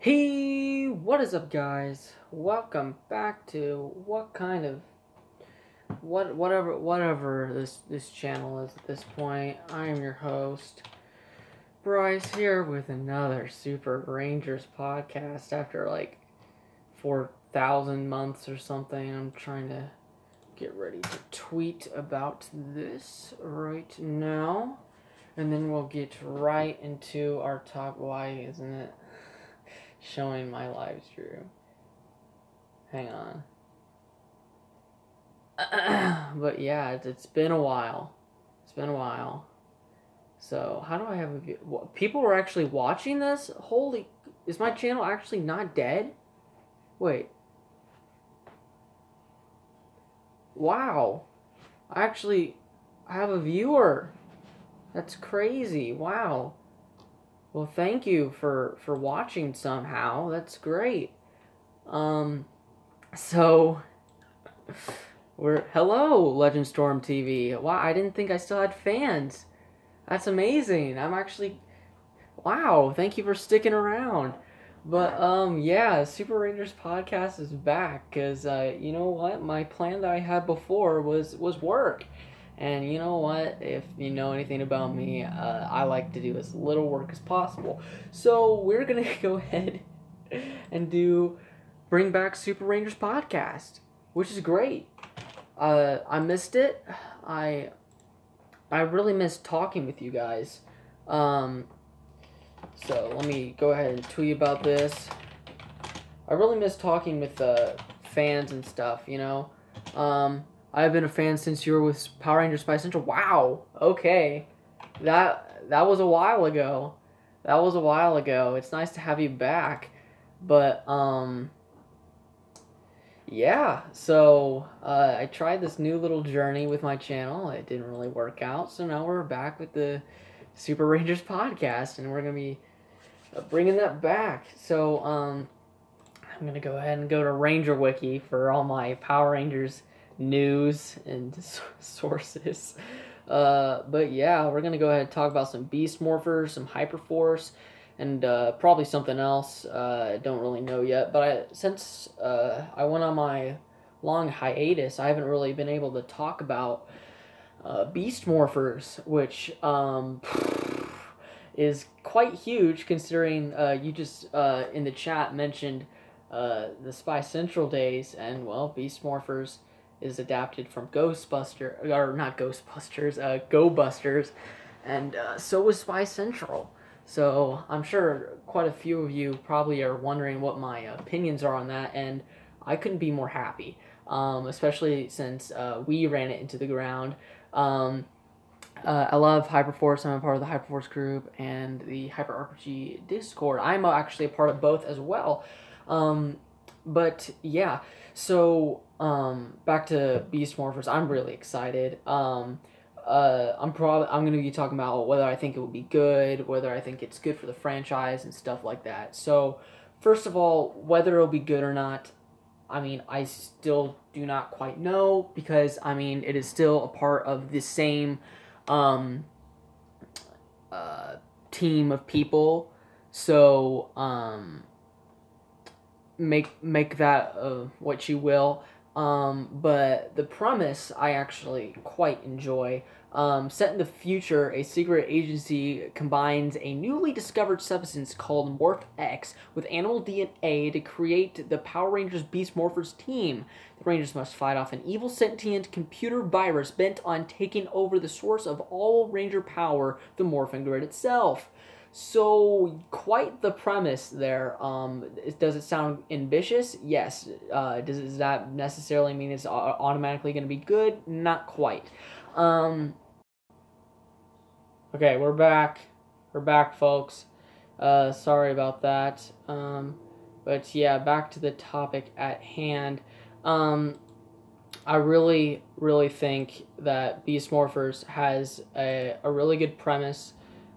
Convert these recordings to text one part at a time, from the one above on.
Hey, what is up, guys? Welcome back to whatever this channel is at this point. I am your host, Bryce, here with another Super Rangers podcast after like 4,000 months or something. I'm trying to get ready to tweet about this right now, and then we'll get right into our talk. Why isn't it showing my live stream? Hang on. But yeah, it's been a while. It's been a while. So how do I have a view? People are actually watching this? Holy, is my channel actually not dead? Wait. Wow. I have a viewer. That's crazy. Wow. Well, thank you for watching somehow. That's great. So hello, Legend Storm TV. Wow, I didn't think I still had fans. That's amazing. Wow, thank you for sticking around. But yeah, Super Rangers podcast is back cuz you know what? My plan that I had before was work. And you know what? If you know anything about me, I like to do as little work as possible. So, we're going to go ahead and bring back Super Rangers podcast, which is great. I missed it. I really missed talking with you guys. So let me go ahead and tweet about this. I really miss talking with fans and stuff. You know, I've been a fan since you were with Power Rangers Spy Central. Wow. Okay, that was a while ago. That was a while ago. It's nice to have you back, but yeah, so I tried this new little journey with my channel. It didn't really work out, so now we're back with the Super Rangers podcast, and we're going to be bringing that back. So I'm going to go ahead and go to Ranger Wiki for all my Power Rangers news and sources. But yeah, we're going to go ahead and talk about some Beast Morphers, some HyperForce, and probably something else. I don't really know yet. But since I went on my long hiatus, I haven't really been able to talk about Beast Morphers, which is quite huge considering you just in the chat mentioned the Spy Central days, and well, Beast Morphers is adapted from Ghostbuster, or not Ghostbusters, Go Busters, and so was Spy Central. So I'm sure quite a few of you probably are wondering what my opinions are on that, and I couldn't be more happy, especially since we ran it into the ground. I love HyperForce. I'm a part of the HyperForce group and the HyperRPG Discord. I'm actually a part of both as well. But yeah, so back to Beast Morphers. I'm really excited. I'm going to be talking about whether I think it will be good, whether I think it's good for the franchise and stuff like that. So first of all, whether it'll be good or not, I mean, I still do not quite know because I mean it is still a part of the same team of people. So make that what you will. But the premise I actually quite enjoy. Set in the future, a secret agency combines a newly discovered substance called Morph X with animal DNA to create the Power Rangers Beast Morphers team. The Rangers must fight off an evil sentient computer virus bent on taking over the source of all Ranger power, the Morphin Grid itself. So, quite the premise there. Does it sound ambitious? Yes. Does that necessarily mean it's automatically going to be good? Not quite. Okay, we're back. We're back, folks. Sorry about that. But yeah, back to the topic at hand. I really, really think that Beast Morphers has a really good premise,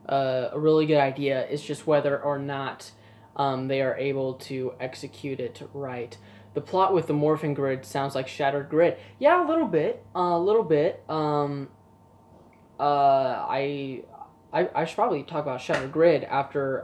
a really good idea. It's just whether or not they are able to execute it right. The plot with the Morphin Grid sounds like Shattered Grid. Yeah, a little bit. A little bit. I should probably talk about Shattered Grid after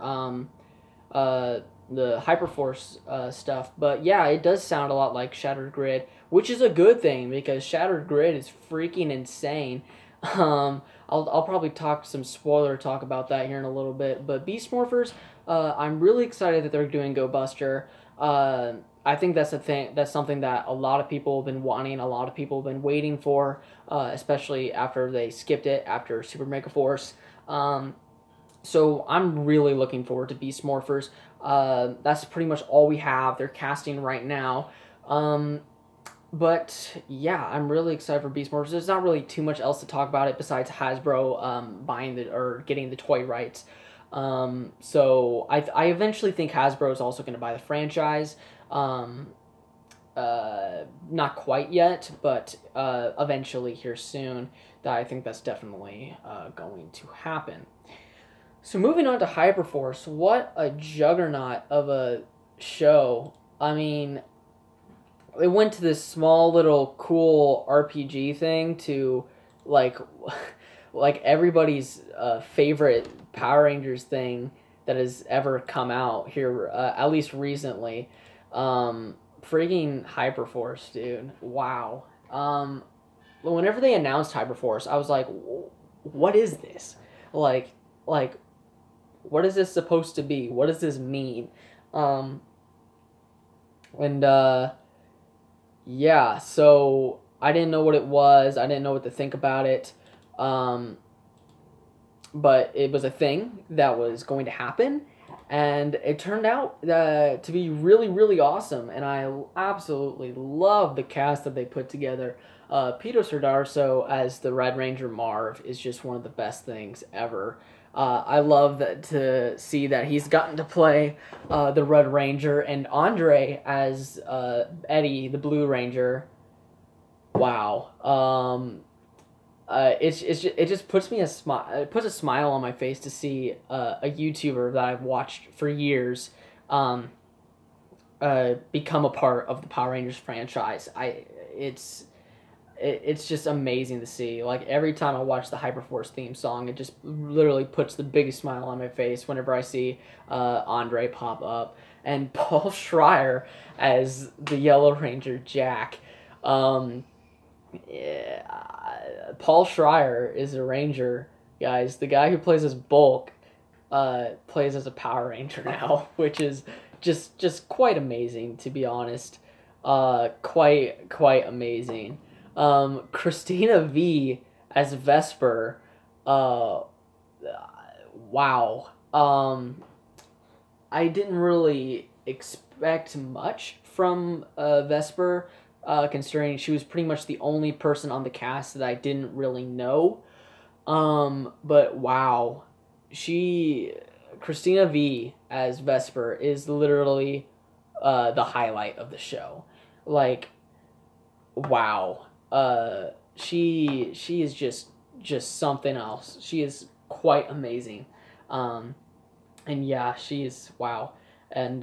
the HyperForce stuff. But yeah, it does sound a lot like Shattered Grid, which is a good thing because Shattered Grid is freaking insane. I'll probably talk some spoiler talk about that here in a little bit. But Beast Morphers, I'm really excited that they're doing Go Buster. I think that's a thing. That's something that a lot of people have been wanting. A lot of people have been waiting for, especially after they skipped it after Super Mega Force. So I'm really looking forward to Beast Morphers. That's pretty much all we have. They're casting right now. But yeah, I'm really excited for Beast Morphers. There's not really too much else to talk about it besides Hasbro buying or getting the toy rights. So I eventually think Hasbro is also going to buy the franchise. Not quite yet, but eventually here soon. That I think that's definitely going to happen. So moving on to HyperForce, what a juggernaut of a show. I mean, it went to this small little cool RPG thing to like like everybody's favorite Power Rangers thing that has ever come out here, at least recently. Freaking HyperForce, dude. Wow. Whenever they announced HyperForce, I was like, what is this? Like, what is this supposed to be? What does this mean? Yeah, so I didn't know what it was. I didn't know what to think about it. But it was a thing that was going to happen, and it turned out to be really, really awesome, and I absolutely love the cast that they put together. Peter Sardarso as the Red Ranger Marv is just one of the best things ever. I love to see that he's gotten to play the Red Ranger, and Andre as Eddie, the Blue Ranger. Wow. It just puts me it puts a smile on my face to see a YouTuber that I've watched for years become a part of the Power Rangers franchise. It's just amazing to see. Like every time I watch the HyperForce theme song, it just literally puts the biggest smile on my face whenever I see Andre pop up, and Paul Schreier as the Yellow Ranger Jack. Yeah, Paul Schreier is a ranger, guys. The guy who plays as Bulk plays as a Power Ranger now, which is just quite amazing, to be honest. Quite amazing. Christina V as Vesper. Wow. I didn't really expect much from Vesper. Considering she was pretty much the only person on the cast that I didn't really know. But wow, Christina V as Vesper is literally the highlight of the show. Like, wow, she is just something else. She is quite amazing, and yeah, she is wow. And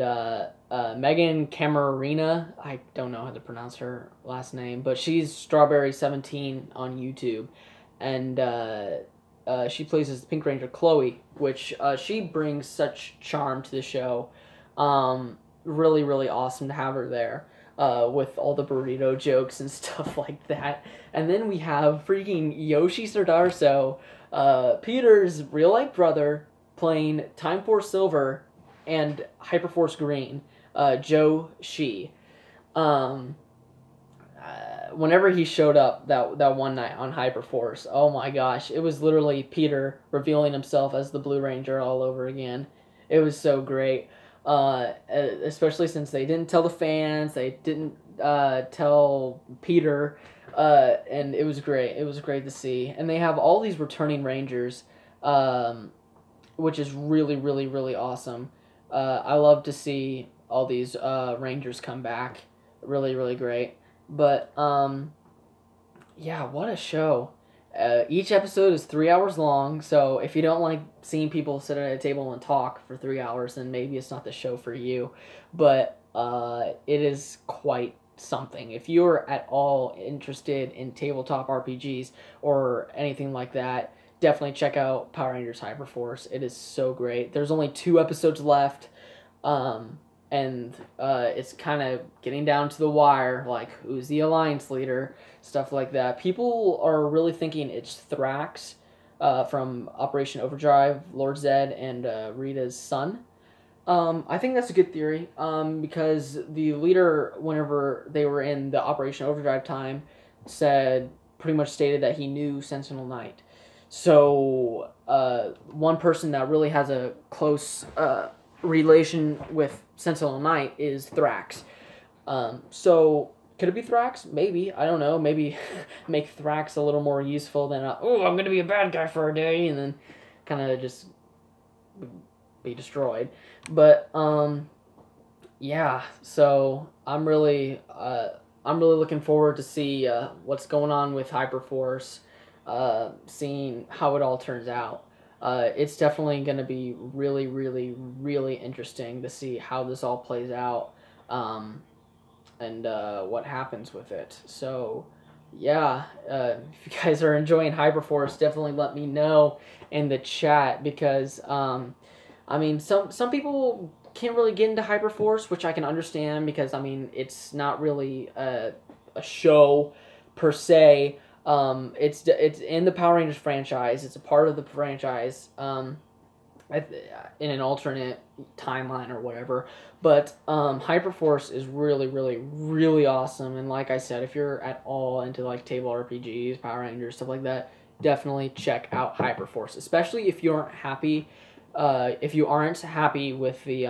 Megan Camarina, I don't know how to pronounce her last name, but she's Strawberry17 on YouTube, and she plays as the Pink Ranger Chloe, which she brings such charm to the show. Really, really awesome to have her there with all the burrito jokes and stuff like that. And then we have freaking Yoshi Sardarso, Peter's real-life brother, playing Time Force Silver and HyperForce Green, Joe Shi. Whenever he showed up that one night on HyperForce, oh my gosh, it was literally Peter revealing himself as the Blue Ranger all over again. It was so great, especially since they didn't tell the fans, they didn't tell Peter, and it was great. It was great to see, and they have all these returning Rangers, which is really, really, really awesome. I love to see all these Rangers come back. Really, really great. But, yeah, what a show. Each episode is 3 hours long, so if you don't like seeing people sit at a table and talk for 3 hours, then maybe it's not the show for you. But it is quite something. If you're at all interested in tabletop RPGs or anything like that, definitely check out Power Rangers HyperForce. It is so great. There's only 2 episodes left. And it's kind of getting down to the wire, like who's the alliance leader, stuff like that. People are really thinking it's Thrax from Operation Overdrive, Lord Zed, and Rita's son. I think that's a good theory because the leader, whenever they were in the Operation Overdrive time, pretty much stated that he knew Sentinel Knight. So one person that really has a close relation with Sentinel Knight is Thrax. So could it be Thrax? Maybe. I don't know. Maybe make Thrax a little more useful than oh, I'm gonna be a bad guy for a day, and then kind of just be destroyed. But yeah. So I'm really looking forward to see what's going on with HyperForce, seeing how it all turns out. It's definitely going to be really, really, really interesting to see how this all plays out, and what happens with it. So, yeah, if you guys are enjoying HyperForce, definitely let me know in the chat because, I mean, some people can't really get into HyperForce, which I can understand because, I mean, it's not really a show per se. It's in the Power Rangers franchise. It's a part of the franchise. In an alternate timeline or whatever. But HyperForce is really, really, really awesome. And like I said, if you're at all into like table RPGs, Power Rangers, stuff like that, definitely check out HyperForce. Especially if you aren't happy. If you aren't happy with the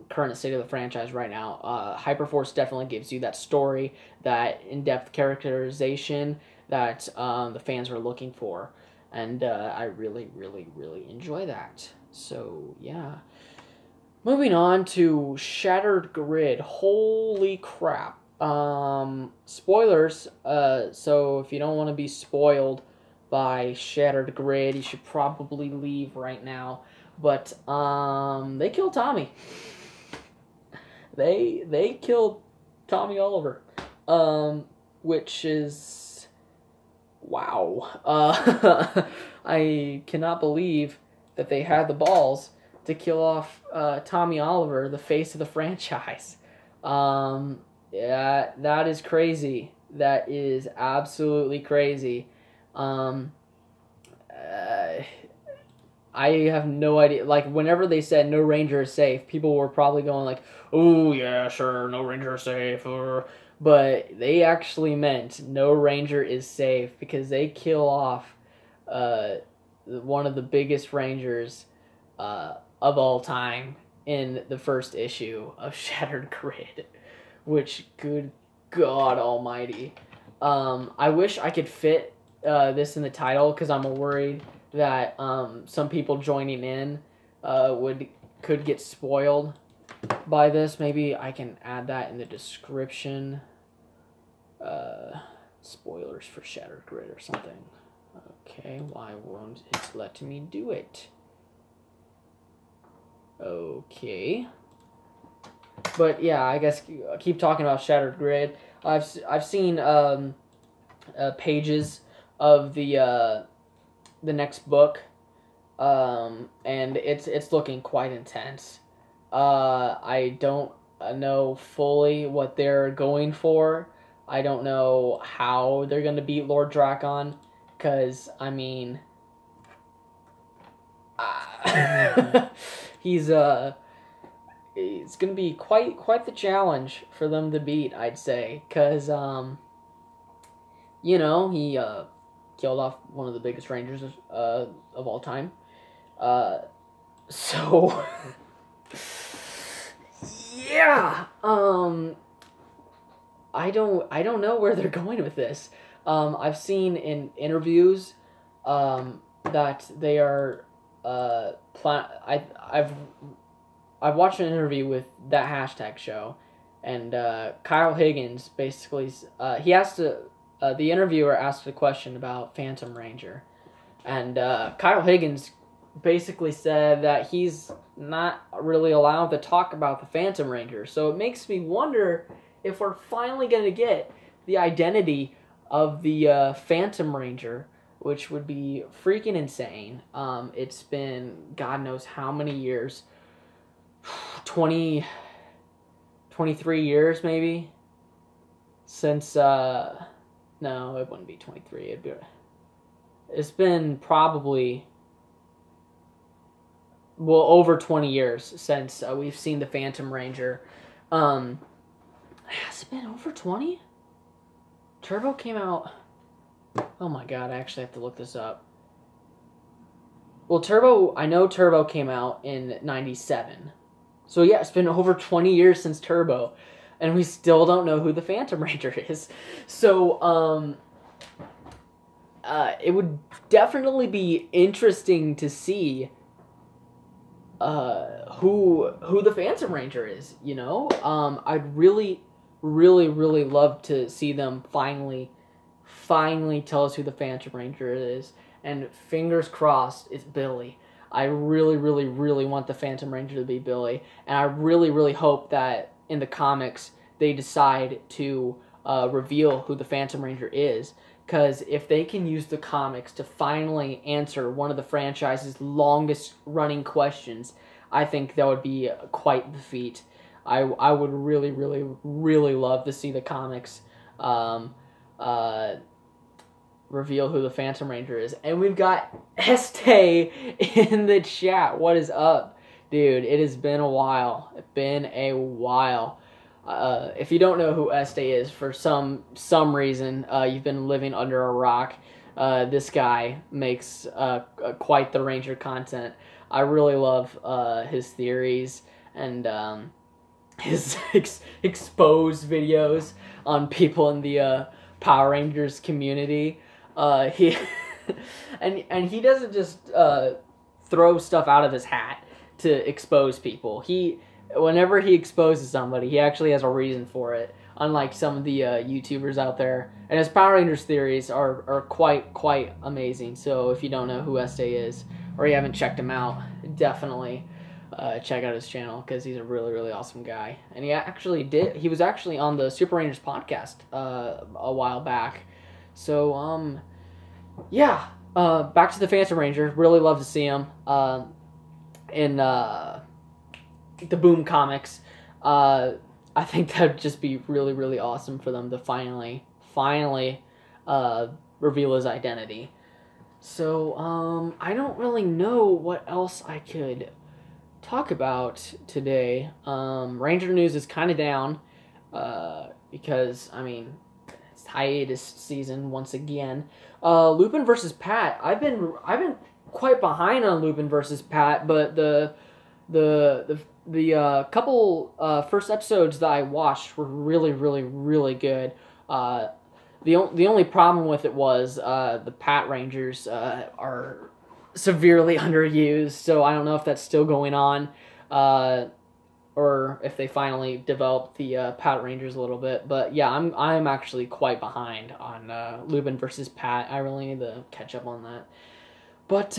current state of the franchise right now, HyperForce definitely gives you that story, that in-depth characterization that the fans are looking for. And I really, really, really enjoy that. So, yeah. Moving on to Shattered Grid. Holy crap. Spoilers. So, if you don't want to be spoiled by Shattered Grid, you should probably leave right now. But, they killed Tommy. They killed Tommy Oliver. Which is... wow. I cannot believe that they had the balls to kill off Tommy Oliver, the face of the franchise. Yeah, that is crazy. That is absolutely crazy. I have no idea. Like, whenever they said no Ranger is safe, people were probably going like, oh, yeah, sure, no Ranger is safe. But they actually meant no Ranger is safe because they kill off one of the biggest Rangers of all time in the first issue of Shattered Grid, which, good God almighty. I wish I could fit this in the title because I'm worried that some people joining in could get spoiled by this. Maybe I can add that in the description. Spoilers for Shattered Grid or something. Okay, why won't it let me do it? Okay. But yeah, I guess keep talking about Shattered Grid. I've seen pages of the next book, and it's looking quite intense. I don't know fully what they're going for. I don't know how they're gonna beat Lord Drakon, because I mean, he's it's gonna be quite the challenge for them to beat, I'd say, because you know, he killed off one of the biggest Rangers of all time. So yeah, I don't know where they're going with this. I've seen in interviews that they are I've watched an interview with That Hashtag Show, and Kyle Higgins basically he asked the interviewer asked a question about Phantom Ranger, and Kyle Higgins basically said that he's not really allowed to talk about the Phantom Ranger. So it makes me wonder if we're finally going to get the identity of the Phantom Ranger, which would be freaking insane. It's been God knows how many years 20, 23 years maybe since, no, it wouldn't be 23. It's been probably, well, over 20 years since we've seen the Phantom Ranger. Has it been over 20? Turbo came out, oh my god, I actually have to look this up. Well, I know Turbo came out in 97. So yeah, it's been over 20 years since Turbo, and we still don't know who the Phantom Ranger is. So, it would definitely be interesting to see who the Phantom Ranger is, you know? I'd really, really, really love to see them finally tell us who the Phantom Ranger is. And fingers crossed, it's Billy. I really, really, really want the Phantom Ranger to be Billy. And I really, really hope that in the comics they decide to reveal who the Phantom Ranger is. Because if they can use the comics to finally answer one of the franchise's longest running questions, I think that would be quite the feat. I would really, really, really love to see the comics reveal who the Phantom Ranger is. And we've got Este in the chat. What is up, dude? It has been a while. If you don't know who Este is, for some reason, you've been living under a rock. This guy makes quite the Ranger content. I really love his theories and his exposed videos on people in the Power Rangers community. He and he doesn't just throw stuff out of his hat to expose people. Whenever he exposes somebody, he actually has a reason for it. Unlike some of the YouTubers out there, and his Power Rangers theories are quite amazing. So if you don't know who Este is, or you haven't checked him out, definitely check out his channel, because he's a really, really awesome guy. And he was actually on the Super Rangers podcast a while back. So yeah, back to the Phantom Ranger. Really love to see him in the Boom comics. I think that'd just be really, really awesome for them to finally reveal his identity. So I don't really know what else I could talk about today. Ranger news is kind of down because, I mean, it's hiatus season once again. Lupin versus Pat. I've been quite behind on Lupin versus Pat, but the couple first episodes that I watched were really, really, really good. The only problem with it was the Pat Rangers are severely underused, so I don't know if that's still going on, or if they finally developed the Pat Rangers a little bit. But yeah, I'm actually quite behind on Lupin versus Pat. I really need to catch up on that. But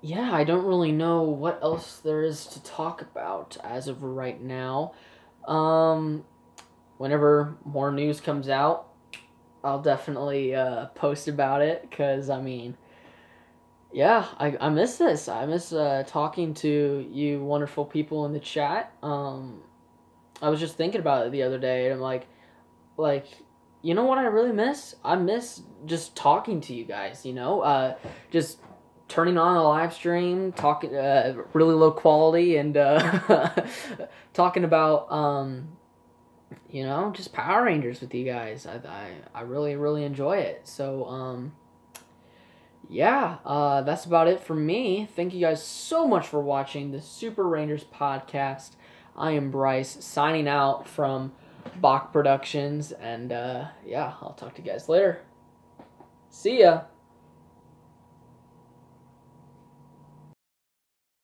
yeah, I don't really know what else there is to talk about as of right now. Whenever more news comes out, I'll definitely post about it, because, I mean, yeah, I miss this. I miss talking to you wonderful people in the chat. I was just thinking about it the other day, and I'm like, you know what I really miss? I miss just talking to you guys, you know? Just turning on a live stream, talking really low quality, and talking about you know, just Power Rangers with you guys. I really, really enjoy it. So yeah, that's about it for me. Thank you guys so much for watching the Super Rangers podcast. I am Bryce, signing out from Bach Productions, and yeah, I'll talk to you guys later. See ya.